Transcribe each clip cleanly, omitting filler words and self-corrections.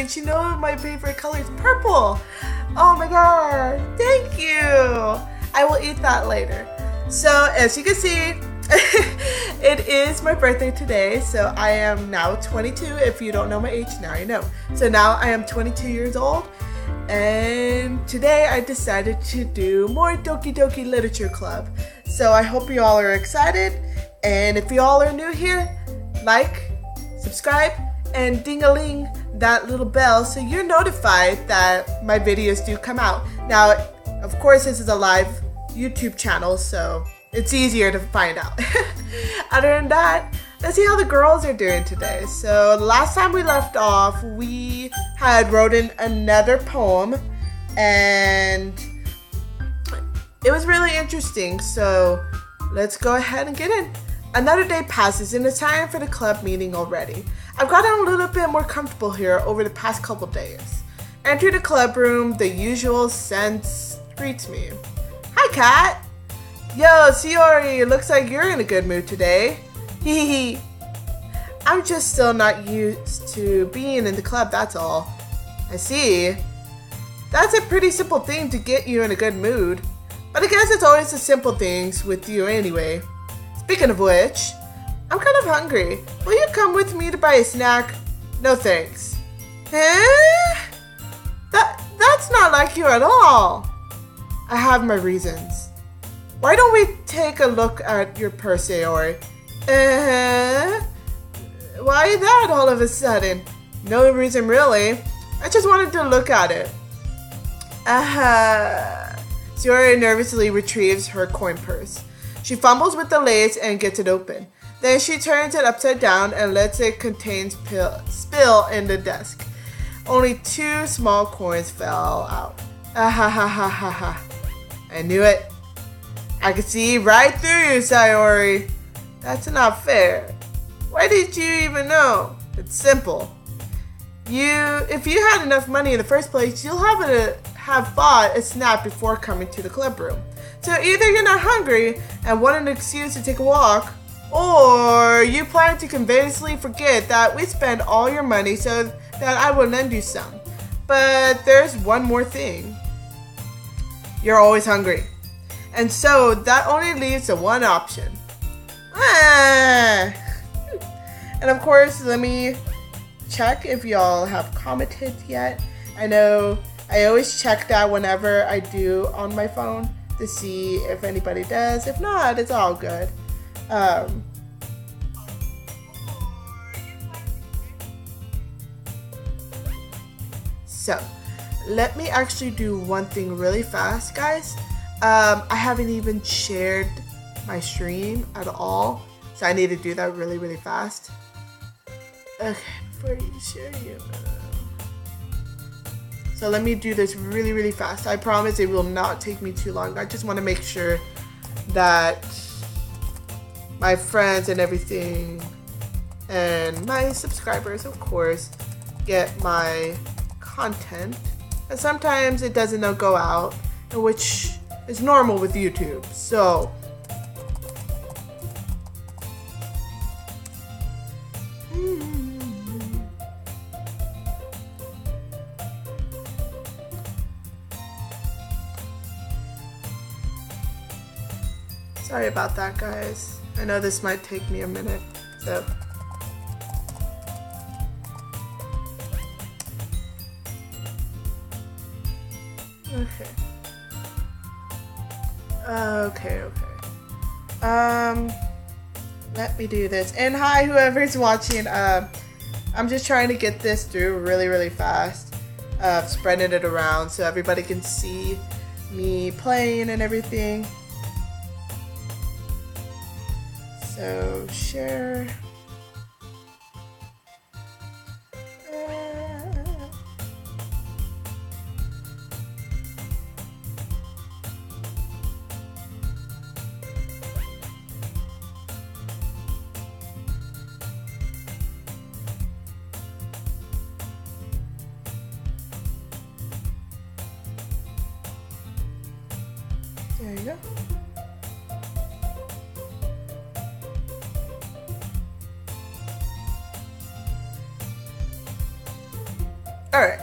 and she knows my favorite color is purple. Oh my god, thank you. I will eat that later. So as you can see, it is my birthday today, so I am now 22. If you don't know my age, now you know. So now I am 22 years old, and today I decided to do more Doki Doki Literature Club. So I hope you all are excited, and if you all are new here, like, subscribe, and ding-a-ling that little bell so you're notified that my videos do come out. Now, of course, this is a live YouTube channel, so it's easier to find out. Other than that, let's see how the girls are doing today. So last time we left off, we had written another poem, and it was really interesting. So let's go ahead and get in. Another day passes and it's time for the club meeting already. I've gotten a little bit more comfortable here over the past couple days. Enter the club room, the usual sense greets me. Hi, Kat. Yo, Sayori, looks like you're in a good mood today. Hee. I'm just still not used to being in the club, that's all. I see. That's a pretty simple thing to get you in a good mood. But I guess it's always the simple things with you anyway. Speaking of which, I'm kind of hungry. Will you come with me to buy a snack? No thanks. That's not like you at all. I have my reasons. Why don't we take a look at your purse, Sayori? Why that all of a sudden? No reason really. I just wanted to look at it. Sayori nervously retrieves her coin purse. She fumbles with the lace and gets it open. Then she turns it upside down and lets it contain spill in the desk. Only 2 small coins fell out. I knew it. I could see right through you, Sayori. That's not fair. Why did you even know? It's simple. If you had enough money in the first place, you'll have bought a snack before coming to the club room. So either you're not hungry and want an excuse to take a walk, or you plan to conveniently forget that we spent all your money so that I will lend you some. But there's one more thing. You're always hungry. And so that only leaves the one option. And of course, let me check if y'all have commented yet. I know I always check that whenever I do on my phone to see if anybody does. If not, it's all good. So let me actually do one thing really fast, guys. I haven't even shared my stream at all, so I need to do that really, really fast. Okay, before you share you. So let me do this really, really fast. I promise it will not take me too long. I just want to make sure that my friends and everything, and my subscribers, of course, get my content. And sometimes it doesn't go out, which is normal with YouTube. So sorry about that, guys. I know this might take me a minute, so. Okay. Let me do this. And hi, whoever's watching. I'm just trying to get this through really, really fast. Spreading it around so everybody can see me playing and everything. So share. There you go. Alright.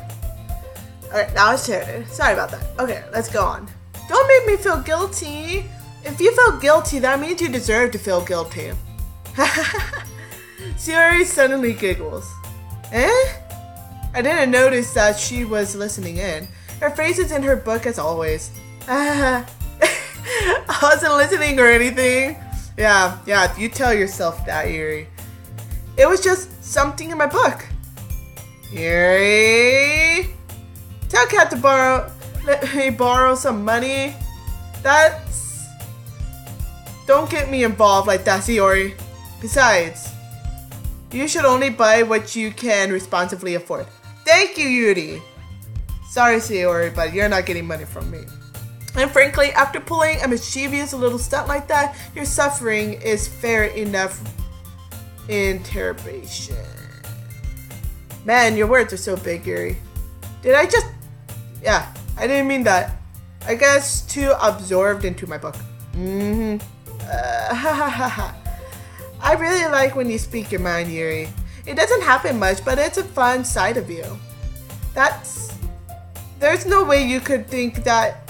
Alright, now it's turn. Sorry about that. Okay, let's go on. Don't make me feel guilty. If you feel guilty, that means you deserve to feel guilty. Sayori suddenly giggles. Eh? I didn't notice that she was listening in. Her face is in her book as always. I wasn't listening or anything. Yeah, you tell yourself that, Yuri. It was just something in my book. Yuri, tell Cat to let me borrow some money. Don't get me involved like that, Sayori. Besides, you should only buy what you can responsibly afford. Thank you, Yuri. Sorry, Sayori, but you're not getting money from me. And frankly, after pulling a mischievous little stunt like that, your suffering is fair enough interrogation. Man, your words are so big, Yuri. Did I just... Yeah, I didn't mean that. I guess too absorbed into my book. I really like when you speak your mind, Yuri. It doesn't happen much, but it's a fun side of you. There's no way you could think that.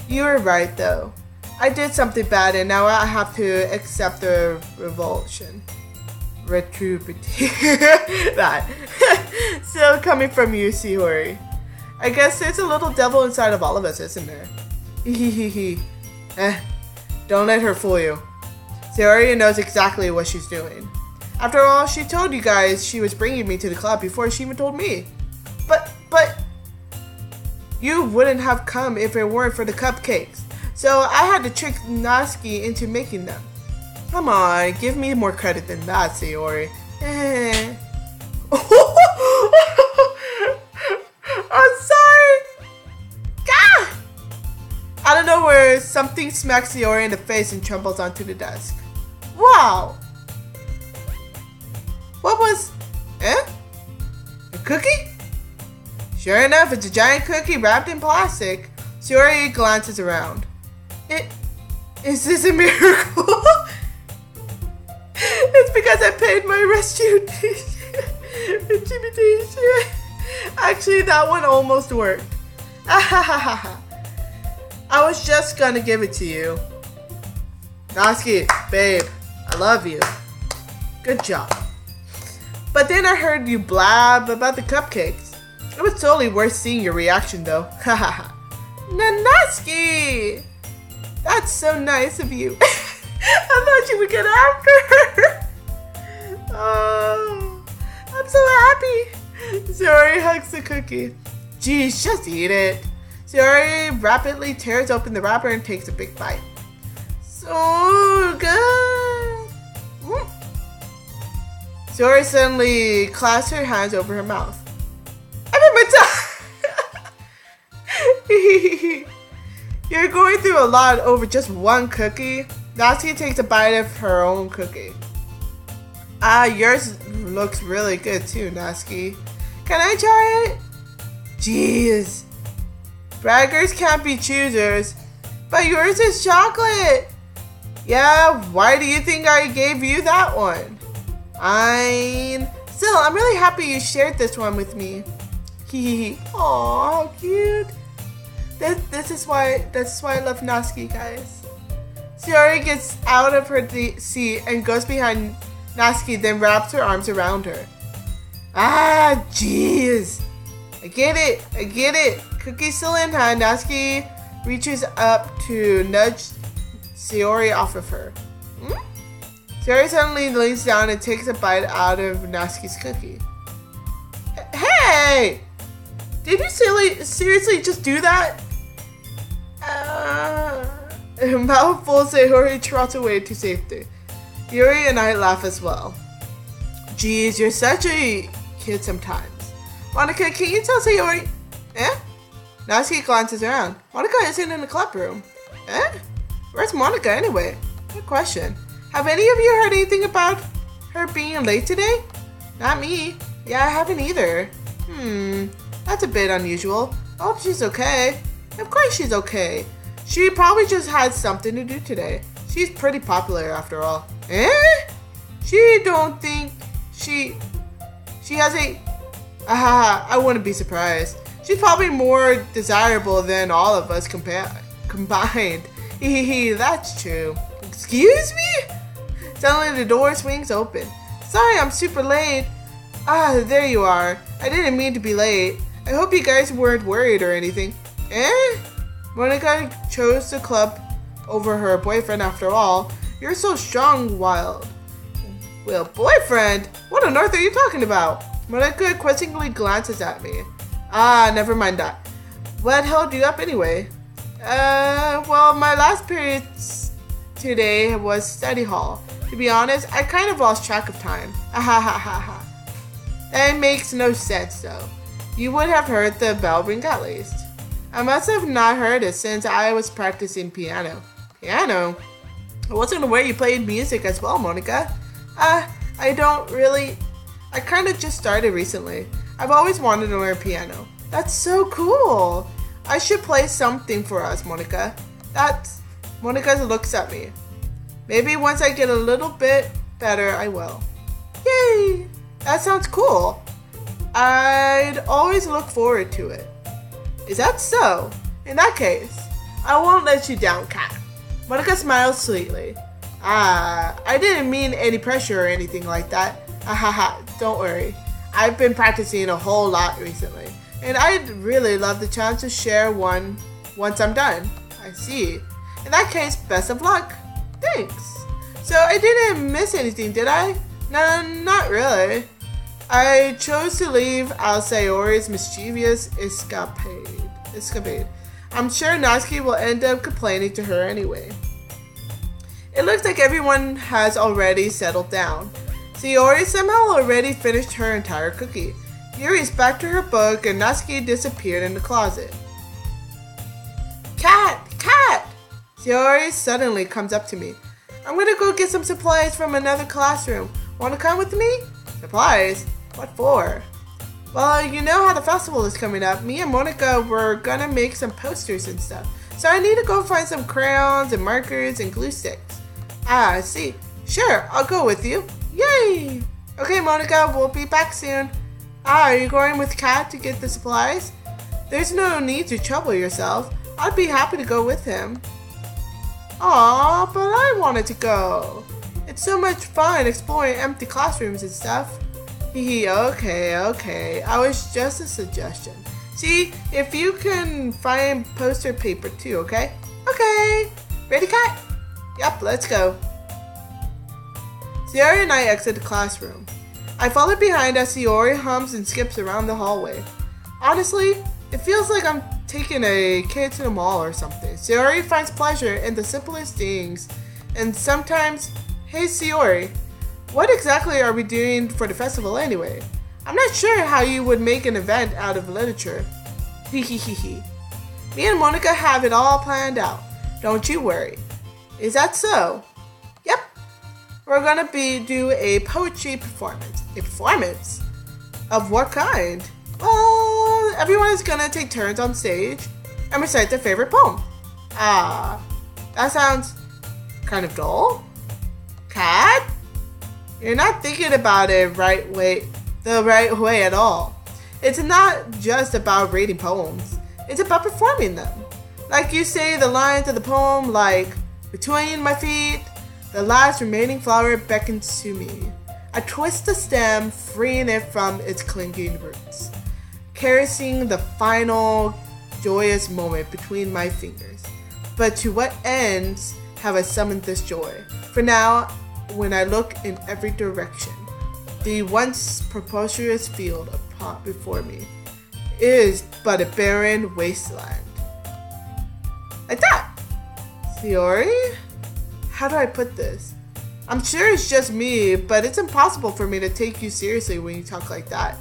You were right, though. I did something bad, and now I have to accept the retribution. That. Still coming from you, Sayori. I guess there's a little devil inside of all of us, isn't there? Don't let her fool you. Sayori knows exactly what she's doing. After all, she told you guys she was bringing me to the club before she even told me. But you wouldn't have come if it weren't for the cupcakes. So I had to trick Natsuki into making them. Come on, give me more credit than that, Sayori. I'm sorry. Gah! Out of nowhere, something smacks Sayori in the face and tumbles onto the desk. Wow! What was... A cookie? Sure enough, it's a giant cookie wrapped in plastic. Sayori glances around. Is this a miracle? It's because I paid my retribution. Actually, that one almost worked. I was just gonna give it to you. Natsuki, babe, I love you. Good job. But then I heard you blab about the cupcakes. It was totally worth seeing your reaction, though. Natsuki! That's so nice of you. I thought you would get after her. Oh, I'm so happy. Sayori hugs the cookie. Geez, just eat it. Sayori rapidly tears open the wrapper and takes a big bite. So good. Sayori suddenly clasps her hands over her mouth. I'm in my tongue. You're going through a lot over just one cookie. Natsuki takes a bite of her own cookie. Yours looks really good too, Natsuki. Can I try it? Jeez. Braggers can't be choosers. But yours is chocolate. Yeah, why do you think I gave you that one? Still, I'm really happy you shared this one with me. Hehehe. Aw, how cute. That's why I love Natsuki, guys. Sayori gets out of her seat and goes behind Natsuki, then wraps her arms around her. Jeez. I get it. Cookie still in hand, Natsuki reaches up to nudge Sayori off of her. Sayori suddenly leans down and takes a bite out of Natsuki's cookie. Hey! Did you seriously just do that? Mouthful, Sayori trots away to safety. Yuri and I laugh as well. Geez, you're such a kid sometimes. Monica, can you tell Sayori? Natsuki glances around. Monica isn't in the club room. Where's Monica anyway? Good question. Have any of you heard anything about her being late today? Not me. Yeah, I haven't either. That's a bit unusual. I hope she's okay. Of course she's okay. She probably just had something to do today. She's pretty popular after all. She don't think she has a... I wouldn't be surprised. She's probably more desirable than all of us combined. Hehe, that's true. Excuse me? Suddenly the door swings open. Sorry, I'm super late. Ah, there you are. I didn't mean to be late. I hope you guys weren't worried or anything. Eh? Monica chose the club over her boyfriend after all. You're so strong, Wild. Well, boyfriend? What on earth are you talking about? Monica questioningly glances at me. Ah, never mind that. What held you up anyway? Well, my last period today was study hall. To be honest, I kind of lost track of time. Ha. That makes no sense though. You would have heard the bell ring at least. I must have not heard it since I was practicing piano. Piano? I wasn't aware you played music as well, Monica. I don't really. I kind of just started recently. I've always wanted to learn piano. That's so cool. I should play something for us, Monica. Monica looks at me. Maybe once I get a little bit better, I will. Yay! That sounds cool. I'd always look forward to it. Is that so? In that case, I won't let you down, Kat. Monica smiles sweetly. I didn't mean any pressure or anything like that. Don't worry. I've been practicing a whole lot recently, and I'd really love the chance to share one once I'm done. I see. In that case, best of luck. Thanks. So I didn't miss anything, did I? No, not really. I chose to leave out Sayori's mischievous escapade. I'm sure Natsuki will end up complaining to her anyway. It looks like everyone has already settled down. Sayori somehow already finished her entire cookie. Yuri's back to her book and Natsuki disappeared in the closet. Cat! Sayori suddenly comes up to me. I'm gonna go get some supplies from another classroom. Wanna come with me? Supplies? What for? Well, you know how the festival is coming up. Me and Monica were gonna make some posters and stuff. So I need to go find some crayons and markers and glue sticks. I see. Sure, I'll go with you. Yay! Okay, Monica, we'll be back soon. Are you going with Kat to get the supplies? There's no need to trouble yourself. I'd be happy to go with him. Aw, but I wanted to go. It's so much fun exploring empty classrooms and stuff. Okay. I was just a suggestion. See, if you can find poster paper too, okay? Okay. Ready, Kat? Yep, let's go. Sayori and I exit the classroom. I follow behind as Sayori hums and skips around the hallway. Honestly, it feels like I'm taking a kid to the mall or something. Sayori finds pleasure in the simplest things. And sometimes, hey Sayori, what exactly are we doing for the festival anyway? I'm not sure how you would make an event out of literature. Me and Monica have it all planned out. Don't you worry. Is that so? Yep. We're gonna do a poetry performance. A performance? Of what kind? Well, everyone is gonna take turns on stage and recite their favorite poem. That sounds kind of dull. Kat? You're not thinking about it the right way at all. It's not just about reading poems. It's about performing them. Like you say the lines of the poem like, between my feet, the last remaining flower beckons to me. I twist the stem, freeing it from its clinging roots, caressing the final joyous moment between my fingers. But to what ends have I summoned this joy? For now, when I look in every direction, the once preposterous field before me is but a barren wasteland. Like that. Sayori? How do I put this? I'm sure it's just me, but it's impossible for me to take you seriously when you talk like that.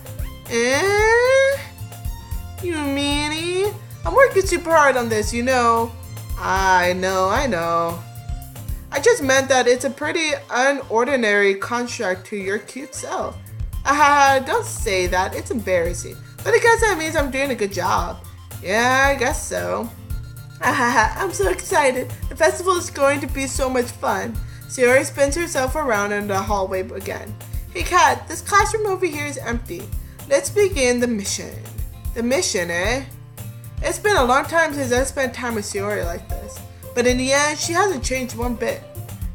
You meanie? I'm working super hard on this, you know. I know. I just meant that it's a pretty unordinary construct to your cute self. Don't say that, it's embarrassing. But I guess that means I'm doing a good job. Yeah, I guess so. I'm so excited. The festival is going to be so much fun. Sayori spins herself around in the hallway again. Hey Kat, this classroom over here is empty. Let's begin the mission. The mission, eh? It's been a long time since I spent time with Sayori like this. But in the end, she hasn't changed one bit.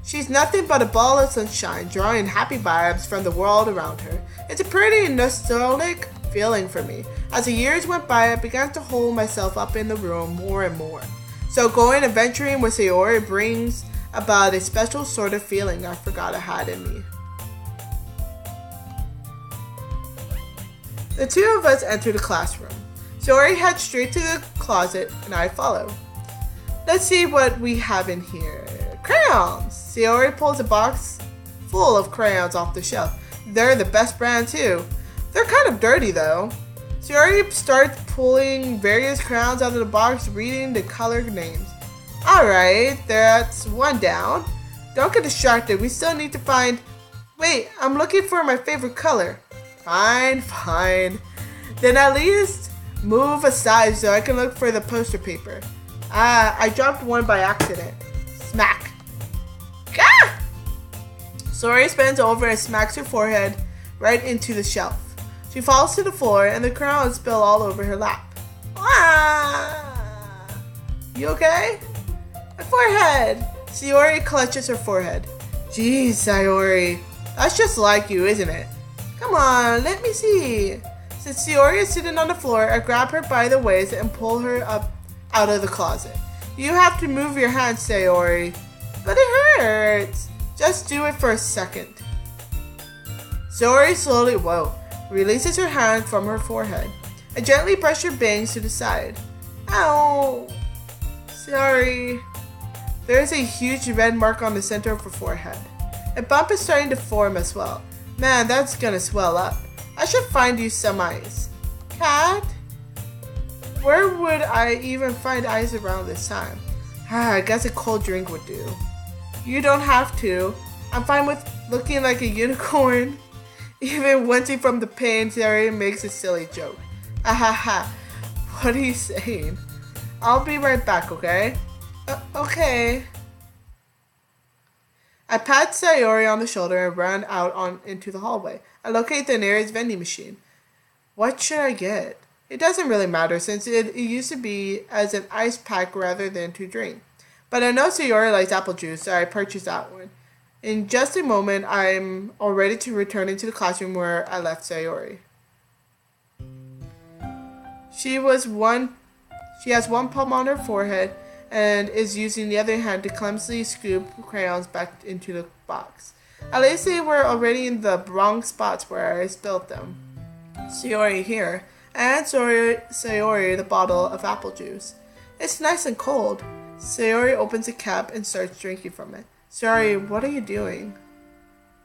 She's nothing but a ball of sunshine, drawing happy vibes from the world around her. It's a pretty nostalgic feeling for me. As the years went by, I began to hold myself up in the room more and more. So going adventuring with Sayori brings about a special sort of feeling I forgot I had in me. The two of us enter the classroom. Sayori heads straight to the closet and I follow. Let's see what we have in here. Crayons! Sayori pulls a box full of crayons off the shelf. They're the best brand too. They're kind of dirty though. Sayori starts pulling various crayons out of the box, reading the color names. Alright, that's one down. Don't get distracted, we still need to find... Wait, I'm looking for my favorite color. Fine. Then at least move aside so I can look for the poster paper. I dropped one by accident. Smack. Gah! Sayori bends over and smacks her forehead right into the shelf. She falls to the floor and the crayons spill all over her lap. Ah! You okay? My forehead! Sayori clutches her forehead. Geez, Sayori. That's just like you, isn't it? Come on, let me see. Since Sayori is sitting on the floor, I grab her by the waist and pull her up out of the closet. You have to move your hands, Sayori. But it hurts. Just do it for a second. Sayori slowly, releases her hand from her forehead. I gently brush her bangs to the side. Ow. Sorry. There's a huge red mark on the center of her forehead. A bump is starting to form as well. Man, that's gonna swell up. I should find you some ice. Cat? Where would I even find ice around this time? I guess a cold drink would do. You don't have to. I'm fine with looking like a unicorn. Even wincing from the pain, Sayori makes a silly joke. Ha. What are you saying? I'll be right back, okay? Okay. I pat Sayori on the shoulder and run out into the hallway. I locate the nearest vending machine. What should I get? It doesn't really matter since it used to be as an ice pack rather than to drink. But I know Sayori likes apple juice, so I purchased that one. In just a moment, I'm all ready to return into the classroom where I left Sayori. She has one palm on her forehead and is using the other hand to clumsily scoop crayons back into the box. At least they were already in the wrong spots where I spilled them. Sayori here. I hand Sayori the bottle of apple juice. It's nice and cold. Sayori opens a cap and starts drinking from it. Sayori, what are you doing?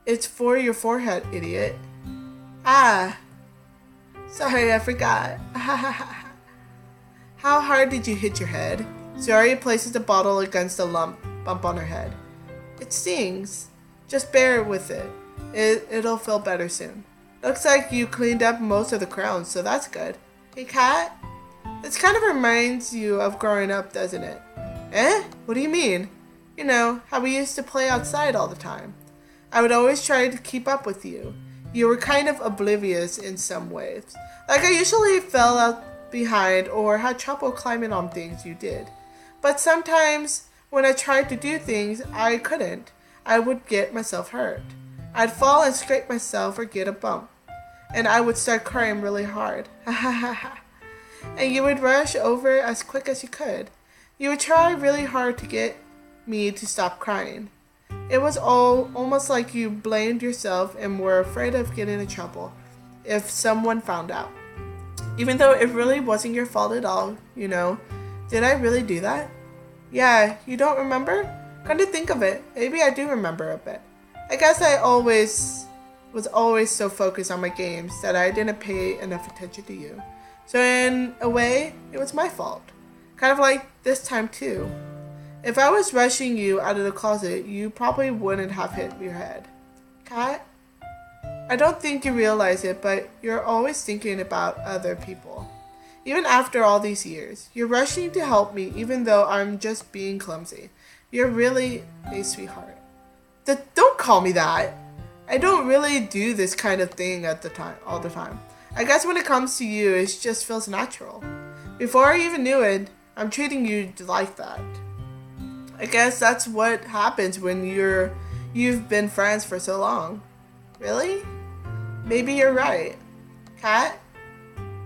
It's for your forehead, idiot. Ah. Sorry, I forgot. How hard did you hit your head? Sayori places the bottle against the bump on her head. It stings. Just bear with it. It'll feel better soon. Looks like you cleaned up most of the crayons, so that's good. Hey, cat? This kind of reminds you of growing up, doesn't it? Eh? What do you mean? You know, how we used to play outside all the time. I would always try to keep up with you. You were kind of oblivious in some ways. Like I usually fell out behind or had trouble climbing on things you did. But sometimes when I tried to do things I couldn't, I would get myself hurt. I'd fall and scrape myself or get a bump. And I would start crying really hard. And you would rush over as quick as you could. You would try really hard to get me to stop crying. It was almost like you blamed yourself and were afraid of getting in trouble if someone found out. Even though it really wasn't your fault at all, you know. Did I really do that? Yeah, you don't remember? Come to think of it, maybe I do remember a bit. I guess I was always so focused on my games that I didn't pay enough attention to you. So in a way, it was my fault. Kind of like this time too. If I was rushing you out of the closet, you probably wouldn't have hit your head. Cat? I don't think you realize it, but you're always thinking about other people. Even after all these years, you're rushing to help me even though I'm just being clumsy. You're really a sweetheart. Don't call me that. I don't really do this kind of thing all the time. I guess when it comes to you, it just feels natural. Before I even knew it, I'm treating you like that. I guess that's what happens when you've been friends for so long. Really? Maybe you're right. Kat,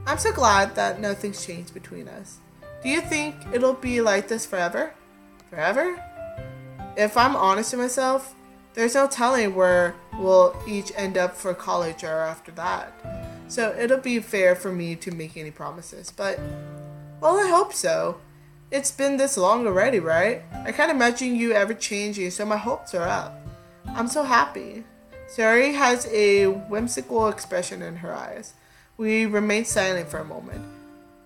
I'm so glad that nothing's changed between us. Do you think it'll be like this forever? Forever? If I'm honest with myself, there's no telling where we'll each end up for college or after that. So it'll be fair for me to make any promises. But, well, I hope so. It's been this long already, right? I can't imagine you ever changing, so my hopes are up. I'm so happy. Sayori has a whimsical expression in her eyes. We remain silent for a moment.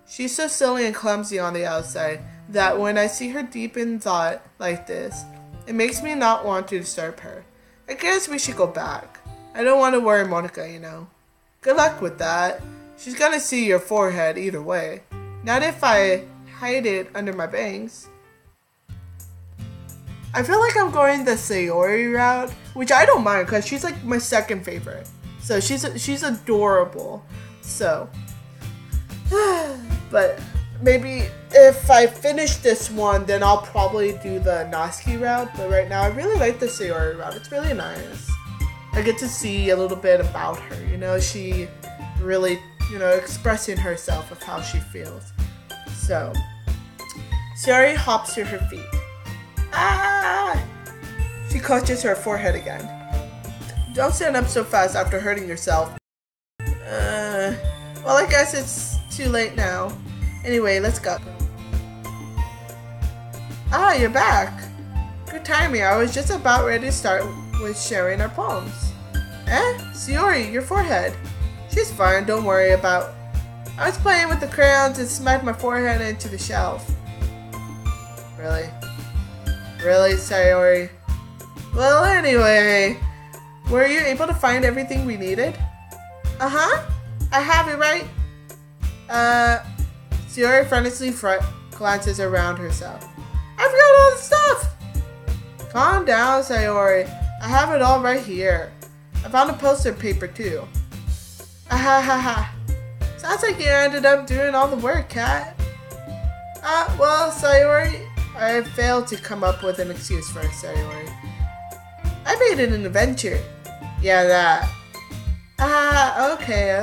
She's so silly and clumsy on the outside that when I see her deep in thought like this, it makes me not want to disturb her. I guess we should go back. I don't want to worry Monica, you know. Good luck with that. She's gonna see your forehead either way. Not if I hide it under my bangs. I feel like I'm going the Sayori route, which I don't mind because she's like my second favorite. So she's adorable. So, but maybe if I finish this one, then I'll probably do the Natsuki route. But right now, I really like the Sayori route. It's really nice. I get to see a little bit about her. You know, she really, expressing herself of how she feels. So, Sayori hops to her feet. Ah! She clutches her forehead again. Don't stand up so fast after hurting yourself. Well, I guess it's too late now. Anyway, let's go. Ah, you're back. Good timing. I was just about ready to start with sharing our poems. Sayori, your forehead. She's fine, don't worry about. I was playing with the crayons and smacked my forehead into the shelf. Really? Really, Sayori? Well, anyway, were you able to find everything we needed? Uh-huh. I have it right. Sayori frantically glances around herself. I forgot all the stuff! Calm down, Sayori. I have it all right here. I found a poster paper too. Ahahaha. Sounds like you ended up doing all the work, Kat. Well, Sayori, I failed to come up with an excuse for Sayori. I made it an adventure. Yeah, that.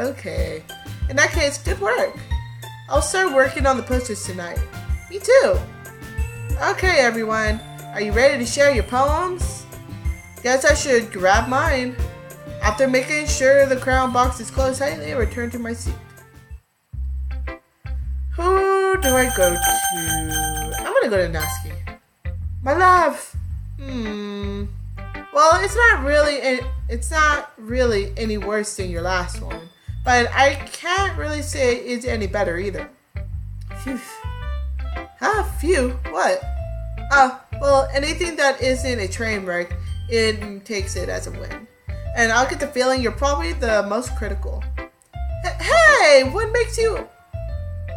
Okay. In that case, good work. I'll start working on the posters tonight. Me too. Okay, everyone. Are you ready to share your poems? Guess I should grab mine. After making sure the crayon box is closed tightly, I return to my seat. Who do I go to? I'm gonna go to Natsuki. My love. Well, it's not really any worse than your last one, but I can't really say it's any better either. Phew. Phew. What? Well, anything that isn't a train wreck, it takes it as a win. And I'll get the feeling you're probably the most critical. Hey, what makes you...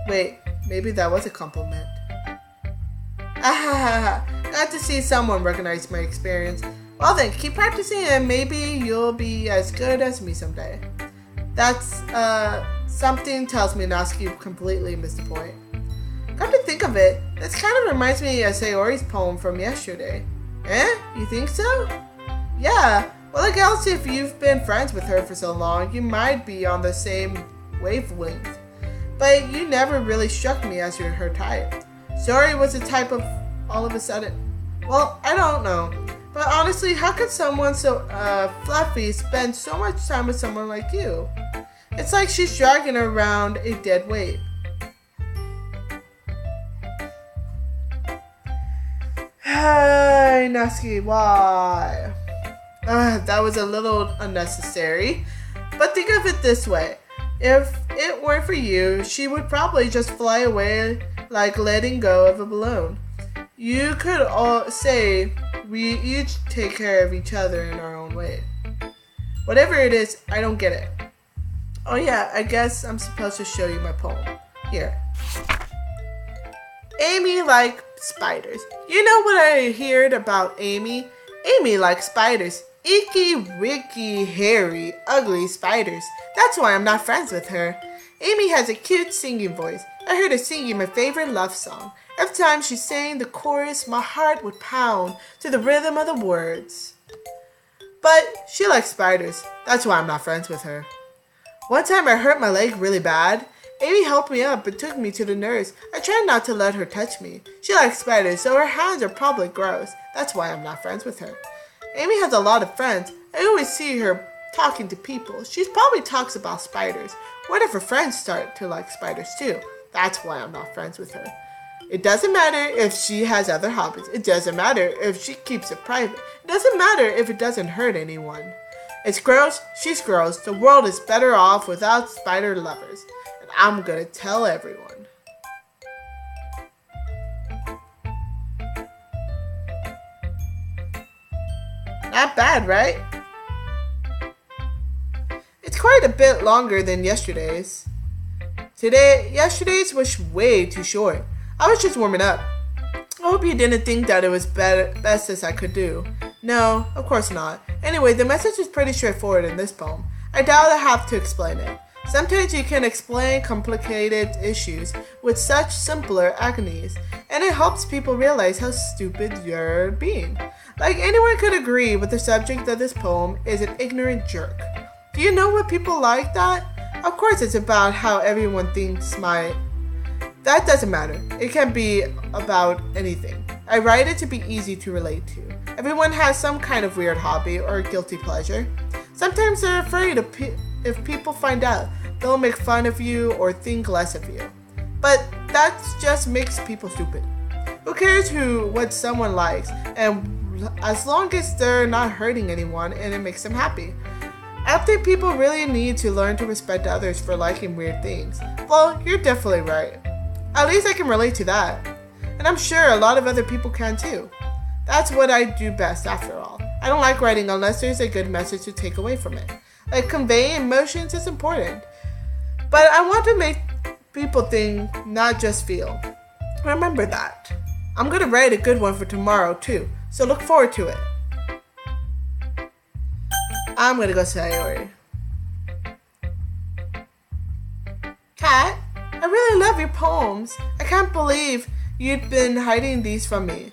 Wait, maybe that was a compliment. Glad to see someone recognize my experience. Well then, keep practicing and maybe you'll be as good as me someday. That's, something tells me Natsuki completely missed the point. Come to think of it, this kind of reminds me of Sayori's poem from yesterday. You think so? Yeah, well I guess if you've been friends with her for so long, you might be on the same wavelength. But you never really struck me as her type. Sayori was the type of all of a sudden. Well, I don't know. But honestly, how could someone so fluffy spend so much time with someone like you? It's like she's dragging around a dead weight. Hey, Natsuki, why? That was a little unnecessary. But think of it this way. If it weren't for you, she would probably just fly away like letting go of a balloon. You could all say we each take care of each other in our own way. Whatever it is, I don't get it. Oh yeah, I guess I'm supposed to show you my poem. Here. Amy likes spiders. You know what I heard about Amy? Amy likes spiders. Icky, wicky, hairy, ugly spiders. That's why I'm not friends with her. Amy has a cute singing voice. I heard her singing my favorite love song. Every time she sang the chorus, my heart would pound to the rhythm of the words. But she likes spiders. That's why I'm not friends with her. One time I hurt my leg really bad. Amy helped me up and took me to the nurse. I tried not to let her touch me. She likes spiders, so her hands are probably gross. That's why I'm not friends with her. Amy has a lot of friends. I always see her talking to people. She probably talks about spiders. What if her friends start to like spiders too? That's why I'm not friends with her. It doesn't matter if she has other hobbies. It doesn't matter if she keeps it private. It doesn't matter if it doesn't hurt anyone. It's gross. She's gross. The world is better off without spider lovers. And I'm gonna tell everyone. Not bad, right? It's quite a bit longer than yesterday's. Yesterday's was way too short. I was just warming up. I hope you didn't think that it was best as I could do. No, of course not. Anyway, the message is pretty straightforward in this poem. I doubt I have to explain it. Sometimes you can explain complicated issues with such simpler agonies, and it helps people realize how stupid you're being. Like anyone could agree with the subject of this poem is an ignorant jerk. Do you know what people like that? Of course it's about how everyone thinks That doesn't matter. It can be about anything. I write it to be easy to relate to. Everyone has some kind of weird hobby or guilty pleasure. Sometimes they're afraid if people find out, they'll make fun of you or think less of you. But that just makes people stupid. Who cares what someone likes, and as long as they're not hurting anyone and it makes them happy. I think people really need to learn to respect others for liking weird things. Well, you're definitely right. At least I can relate to that. And I'm sure a lot of other people can too. That's what I do best after all. I don't like writing unless there's a good message to take away from it. Like conveying emotions is important. But I want to make people think, not just feel. Remember that. I'm going to write a good one for tomorrow too, so look forward to it. I'm going to go Sayori. Kat, I really love your poems. I can't believe you'd been hiding these from me.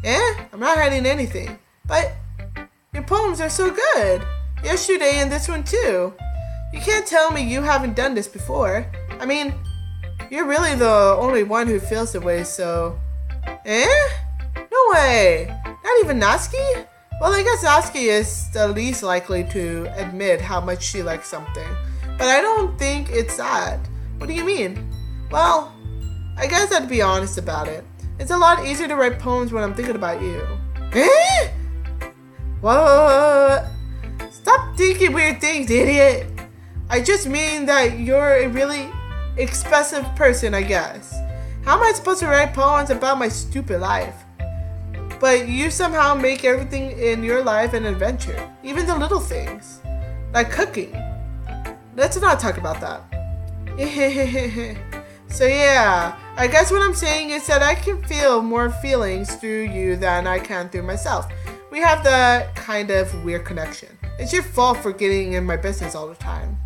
I'm not hiding anything. But your poems are so good. Yesterday and this one too. You can't tell me you haven't done this before. I mean, you're really the only one who feels the way, so... No way. Not even Natsuki? Well, I guess Natsuki is the least likely to admit how much she likes something. But I don't think it's that. What do you mean? Well, I guess I'd be honest about it. It's a lot easier to write poems when I'm thinking about you. What? Stop thinking weird things, idiot. I just mean that you're a really expressive person, I guess. How am I supposed to write poems about my stupid life? But you somehow make everything in your life an adventure. Even the little things. Like cooking. Let's not talk about that. So yeah, I guess what I'm saying is that I can feel more feelings through you than I can through myself. We have that kind of weird connection. It's your fault for getting in my business all the time.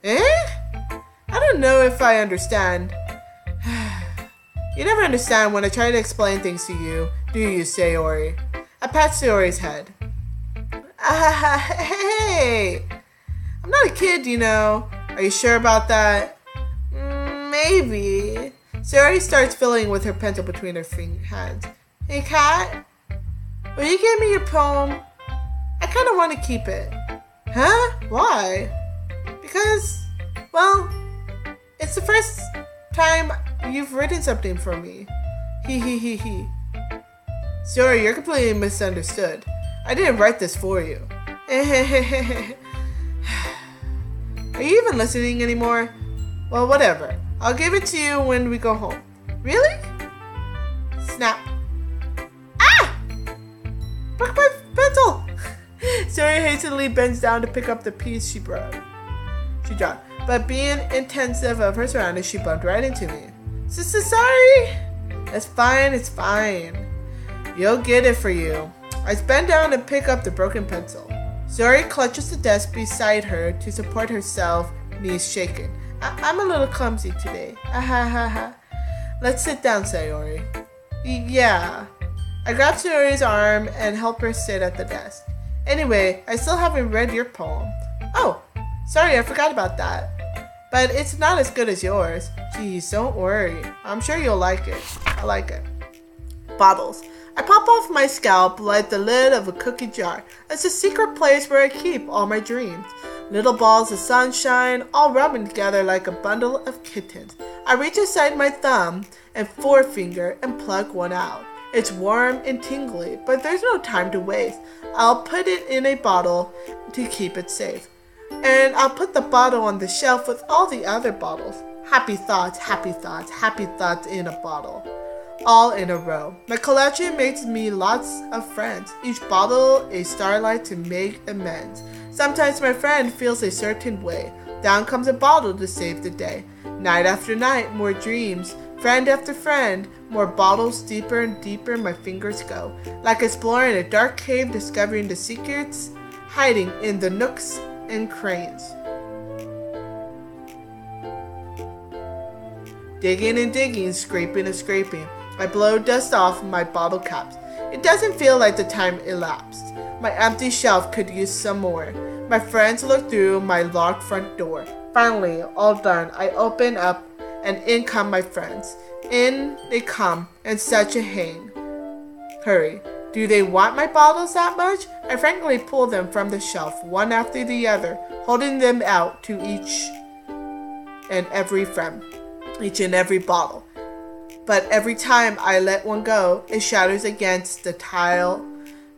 I don't know if I understand. You never understand when I try to explain things to you, do you, Sayori? I pat Sayori's head. Hey! I'm not a kid, you know. Are you sure about that? Maybe. Sayori starts filling with her pencil between her hands. Hey, Kat? Will you give me your poem? I kind of want to keep it. Huh? Why? Because, well, it's the first time you've written something for me. He. Sorry, you're completely misunderstood. I didn't write this for you. Are you even listening anymore? Well, whatever. I'll give it to you when we go home. Really? Snap. Ah! Broke my pencil! Sorry hastily bends down to pick up the piece she dropped. But being intensive of her surroundings, she bumped right into me. Sister, sorry! It's fine. You'll get it for you. I bend down to pick up the broken pencil. Zori clutches the desk beside her to support herself, knees shaking. I'm a little clumsy today. Ahahaha. Let's sit down, Sayori. Yeah. I grab Sayori's arm and help her sit at the desk. Anyway, I still haven't read your poem. Oh, sorry, I forgot about that. But it's not as good as yours. Geez, don't worry. I'm sure you'll like it. I like it. Bottles. I pop off my scalp like the lid of a cookie jar. It's a secret place where I keep all my dreams. Little balls of sunshine, all rubbing together like a bundle of kittens. I reach inside my thumb and forefinger and plug one out. It's warm and tingly, but there's no time to waste. I'll put it in a bottle to keep it safe. And I'll put the bottle on the shelf with all the other bottles. Happy thoughts, happy thoughts, happy thoughts in a bottle. All in a row. My collection makes me lots of friends. Each bottle a starlight to make amends. Sometimes my friend feels a certain way. Down comes a bottle to save the day. Night after night, more dreams. Friend after friend, more bottles, deeper and deeper my fingers go. Like exploring a dark cave, discovering the secrets, hiding in the nooks and crannies. Digging and digging, scraping and scraping. I blow dust off my bottle caps. It doesn't feel like the time elapsed. My empty shelf could use some more. My friends look through my locked front door. Finally, all done, I open up and in come my friends. In they come, and such a hurry. Do they want my bottles that much? I frankly pull them from the shelf, one after the other, holding them out to each and every friend, each and every bottle. But every time I let one go, it shatters against the tile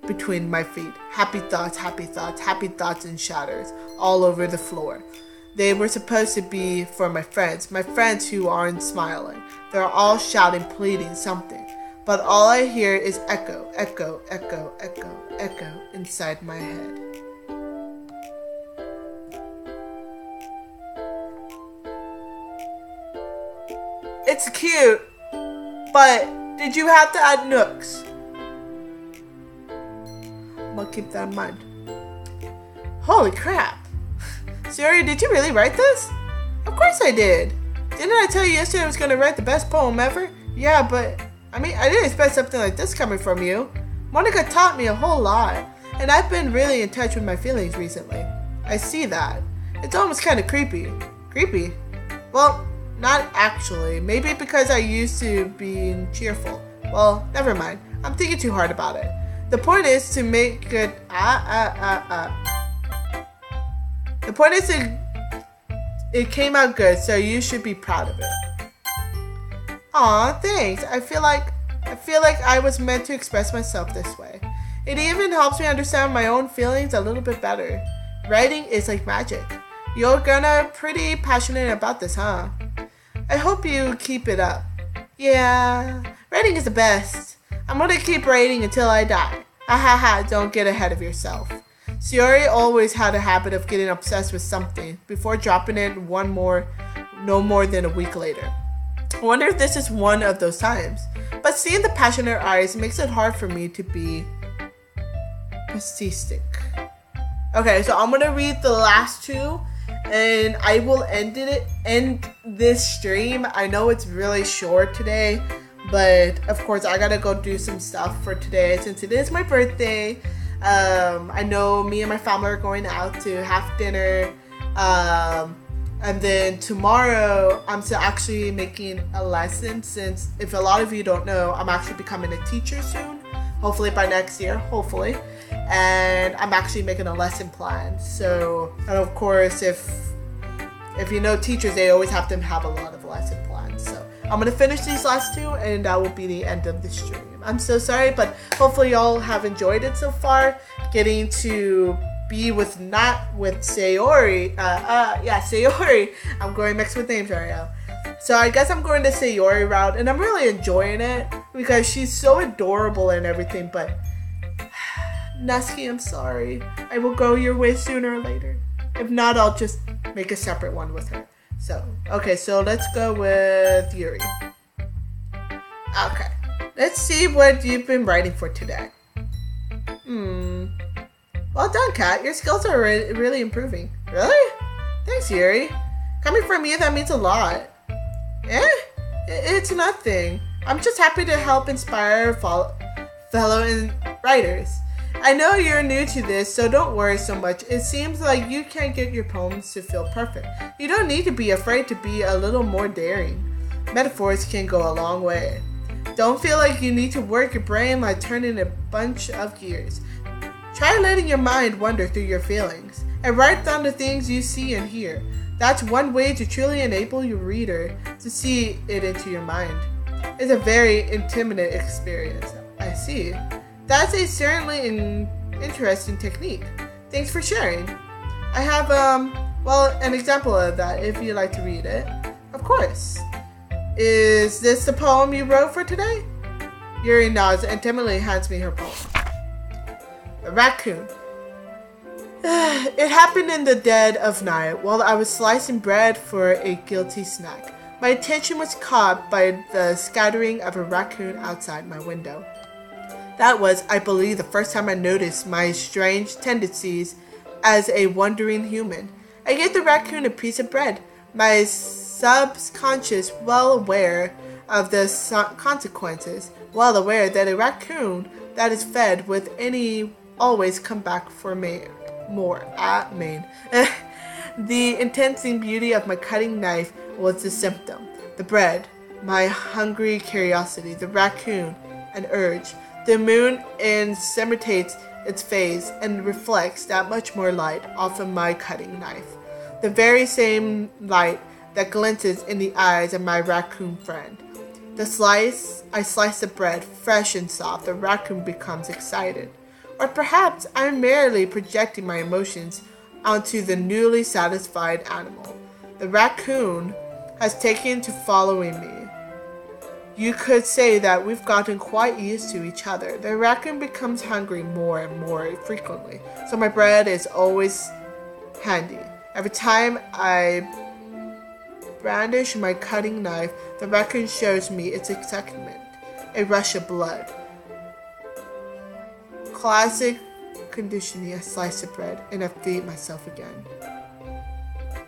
between my feet. Happy thoughts, happy thoughts, happy thoughts, and shatters all over the floor. They were supposed to be for my friends who aren't smiling. They're all shouting, pleading something. But all I hear is echo, echo, echo, echo, echo inside my head. It's cute, but did you have to add nooks? I'm gonna keep that in mind. Holy crap. Sayori, did you really write this? Of course I did. Didn't I tell you yesterday I was going to write the best poem ever? Yeah, but I didn't expect something like this coming from you. Monica taught me a whole lot, and I've been really in touch with my feelings recently. I see that. It's almost kind of creepy. Creepy? Well, not actually. Maybe because I used to be cheerful. Well, never mind. I'm thinking too hard about it. The point is to make good. The point is it came out good, so you should be proud of it. Aw, thanks. I feel like I was meant to express myself this way. It even helps me understand my own feelings a little bit better. Writing is like magic. You're gonna pretty passionate about this, huh? I hope you keep it up. Yeah, writing is the best. I'm gonna keep writing until I die. Ahaha, don't get ahead of yourself. Sayori always had a habit of getting obsessed with something before dropping it no more than a week later. I wonder if this is one of those times. But seeing the passion in her eyes makes it hard for me to be pessimistic. Okay, so I'm gonna read the last two, and I will end this stream. I know it's really short today, but of course I gotta go do some stuff for today since it is my birthday. I know me and my family are going out to have dinner, and then tomorrow I'm still actually making a lesson, since if a lot of you don't know, I'm actually becoming a teacher soon, hopefully by next year, hopefully, and I'm actually making a lesson plan. So, and of course, if you know teachers, they always have to have a lot of lesson plans. So I'm gonna finish these last two, and that will be the end of the stream. I'm so sorry, but hopefully y'all have enjoyed it so far. Getting to be with Sayori. Sayori. I'm going mixed with names right now. So I guess I'm going the Sayori route, and I'm really enjoying it because she's so adorable and everything. But Natsuki, I'm sorry. I will go your way sooner or later. If not, I'll just make a separate one with her. So, okay, so let's go with Yuri. Okay, let's see what you've been writing for today. Well done, Kat. Your skills are really improving. Really? Thanks, Yuri. Coming from you, that means a lot. It's nothing. I'm just happy to help inspire fellow writers. I know you're new to this, so don't worry so much. It seems like you can't get your poems to feel perfect. You don't need to be afraid to be a little more daring. Metaphors can go a long way. Don't feel like you need to work your brain like turning a bunch of gears. Try letting your mind wander through your feelings and write down the things you see and hear. That's one way to truly enable your reader to see it into your mind. It's a very intimate experience. I see. That's a certainly an interesting technique. Thanks for sharing. I have an example of that if you'd like to read it. Of course. Is this the poem you wrote for today? Yuri nods and timidly hands me her poem. The raccoon. It happened in the dead of night while I was slicing bread for a guilty snack. My attention was caught by the scattering of a raccoon outside my window. That was, I believe, the first time I noticed my strange tendencies as a wandering human. I gave the raccoon a piece of bread, my subconscious well aware of the consequences, well aware that a raccoon that is fed with any always come back for more. The intensing beauty of my cutting knife was the symptom. The bread, my hungry curiosity, the raccoon, an urge. The moon imitates its phase and reflects that much more light off of my cutting knife. The very same light that glints in the eyes of my raccoon friend. I slice the bread, fresh and soft. The raccoon becomes excited. Or perhaps I'm merely projecting my emotions onto the newly satisfied animal. The raccoon has taken to following me. You could say that we've gotten quite used to each other. The raccoon becomes hungry more and more frequently, so my bread is always handy. Every time I brandish my cutting knife, the raccoon shows me its excitement, a rush of blood. Classic conditioning. I slice the bread and I feed myself again.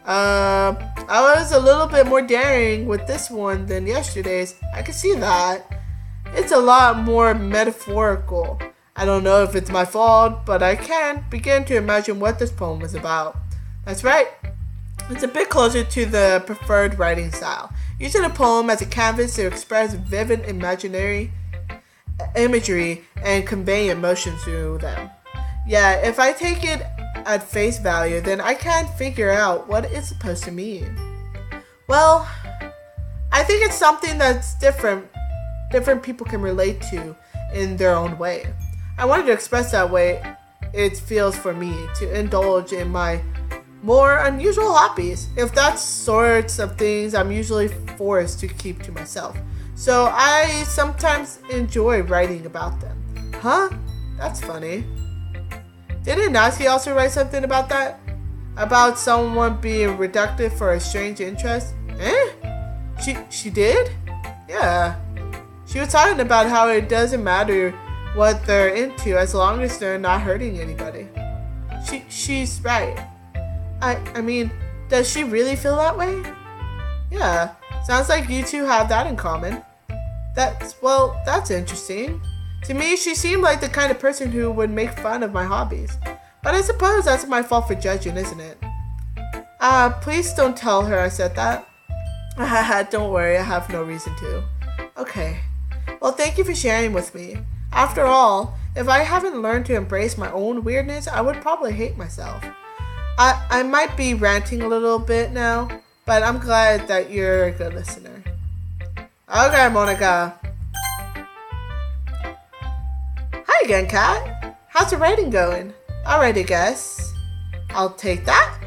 I was a little bit more daring with this one than yesterday's. I can see that. It's a lot more metaphorical. I don't know if it's my fault, but I can begin to imagine what this poem is about. That's right. It's a bit closer to the preferred writing style, using a poem as a canvas to express vivid imagery and convey emotions through them. Yeah, if I take it at face value, then I can't figure out what it's supposed to mean. Well, I think it's something that's different people can relate to in their own way. I wanted to express that way it feels for me to indulge in my more unusual hobbies. If that's sorts of things I'm usually forced to keep to myself. So I sometimes enjoy writing about them. Huh? That's funny. Didn't Natsuki also write something about that? About someone being reductive for a strange interest? She did? Yeah. She was talking about how it doesn't matter what they're into as long as they're not hurting anybody. She's right. I mean, does she really feel that way? Yeah. Sounds like you two have that in common. That's interesting. To me, she seemed like the kind of person who would make fun of my hobbies. But I suppose that's my fault for judging, isn't it? Please don't tell her I said that. Don't worry, I have no reason to. Okay. Well, thank you for sharing with me. After all, if I haven't learned to embrace my own weirdness, I would probably hate myself. I might be ranting a little bit now, but I'm glad that you're a good listener. Okay, Monica. Hi again, Kat. How's the writing going? Alright, I guess. I'll take that.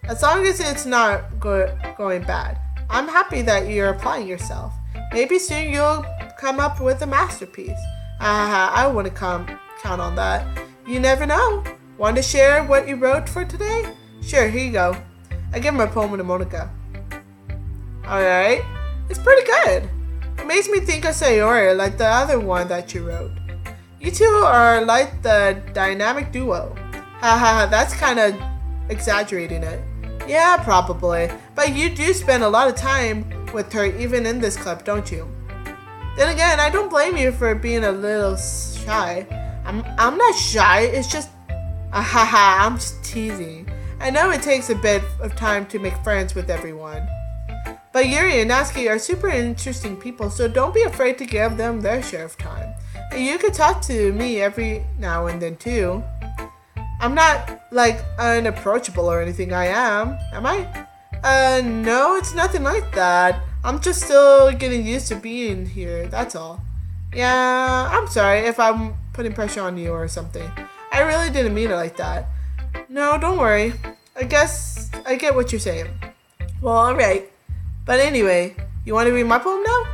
As long as it's not going bad. I'm happy that you're applying yourself. Maybe soon you'll come up with a masterpiece. I wouldn't count on that. You never know. Want to share what you wrote for today? Sure, here you go. I give my poem to Monica. Alright. It's pretty good. It makes me think of Sayori, like the other one that you wrote. You two are like the dynamic duo. Haha, that's kind of exaggerating it. Yeah, probably. But you do spend a lot of time with her even in this club, don't you? Then again, I don't blame you for being a little shy. I'm not shy, it's just... Haha, I'm just teasing. I know it takes a bit of time to make friends with everyone. But Yuri and Natsuki are super interesting people, so don't be afraid to give them their share of time. And you could talk to me every now and then too. I'm not, like, unapproachable or anything. I am I? No, it's nothing like that. I'm just still getting used to being here, that's all. Yeah, I'm sorry if I'm putting pressure on you or something. I really didn't mean it like that. No, don't worry. I guess I get what you're saying. Well, alright. But anyway, you want to read my poem now?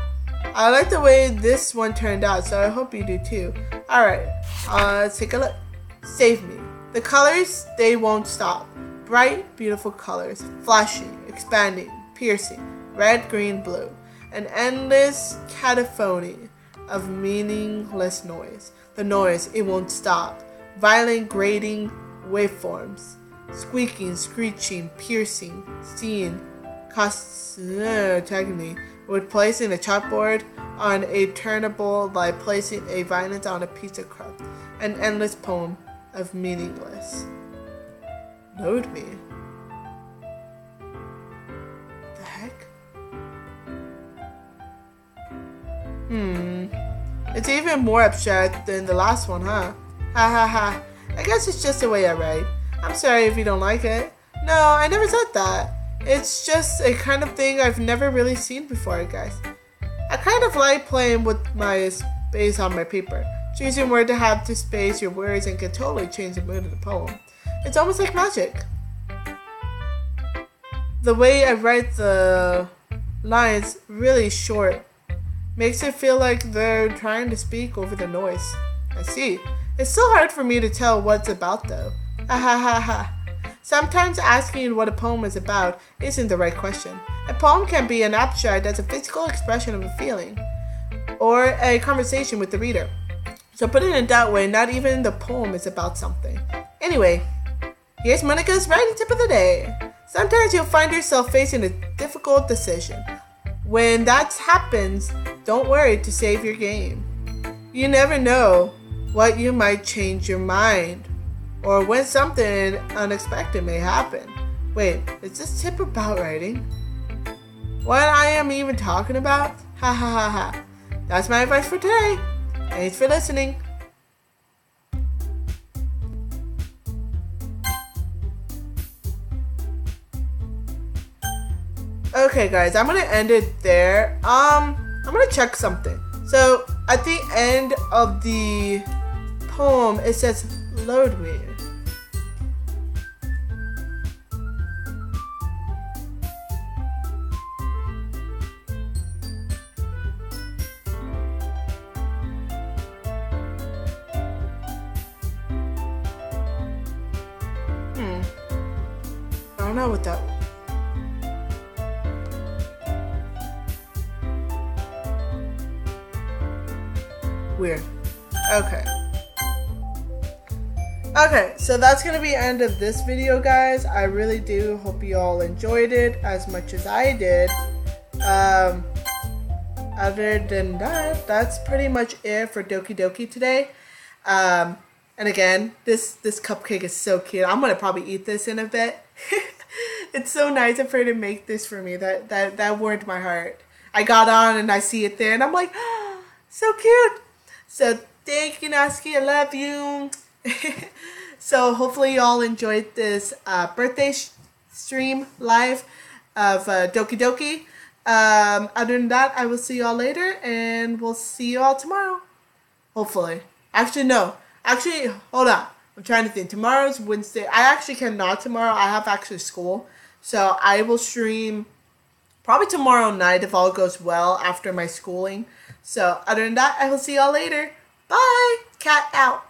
I like the way this one turned out, so I hope you do too. Alright, let's take a look. Save me. The colors, they won't stop. Bright, beautiful colors. Flashy, expanding, piercing. Red, green, blue. An endless cacophony of meaningless noise. The noise, it won't stop. Violent, grating waveforms. Squeaking, screeching, piercing, seeing. Technically, with placing a chalkboard on a turnable like placing a violin on a piece of crust. An endless poem of meaningless. Load me. The heck? It's even more abstract than the last one, huh? Ha ha ha. I guess it's just the way I write. I'm sorry if you don't like it. No, I never said that. It's just a kind of thing I've never really seen before, guys. I kind of like playing with my space on my paper. Choosing where to have to space your words and can totally change the mood of the poem. It's almost like magic. The way I write the lines really short makes it feel like they're trying to speak over the noise. I see. It's still hard for me to tell what it's about though. Ha ha ha ha. Sometimes asking what a poem is about isn't the right question. A poem can be an abstract as a physical expression of a feeling or a conversation with the reader. So put it in that way, not even the poem is about something. Anyway, here's Monica's writing tip of the day. Sometimes you'll find yourself facing a difficult decision. When that happens, don't worry to save your game. You never know what you might change your mind or when something unexpected may happen. Wait, is this tip about writing? What I am even talking about? Ha ha ha ha. That's my advice for today. Thanks for listening. Okay guys, I'm gonna end it there. I'm gonna check something. So at the end of the poem it says load me. I don't know what that was. Weird. Okay. Okay, so that's gonna be the end of this video, guys. I really do hope you all enjoyed it as much as I did. Other than that, that's pretty much it for Doki Doki today. And again, this cupcake is so cute. I'm gonna probably eat this in a bit. It's so nice of her to make this for me. That warmed my heart. I got on and I see it there and I'm like, oh, so cute. So thank you, Natsuki. I love you. So hopefully you all enjoyed this birthday stream live of Doki Doki. Other than that, I will see you all later and we'll see you all tomorrow. Hopefully. Actually, no. Actually, hold on. I'm trying to think. Tomorrow's Wednesday. I actually cannot tomorrow. I have actually school. So I will stream probably tomorrow night if all goes well after my schooling. So other than that, I will see y'all later. Bye. Cat out.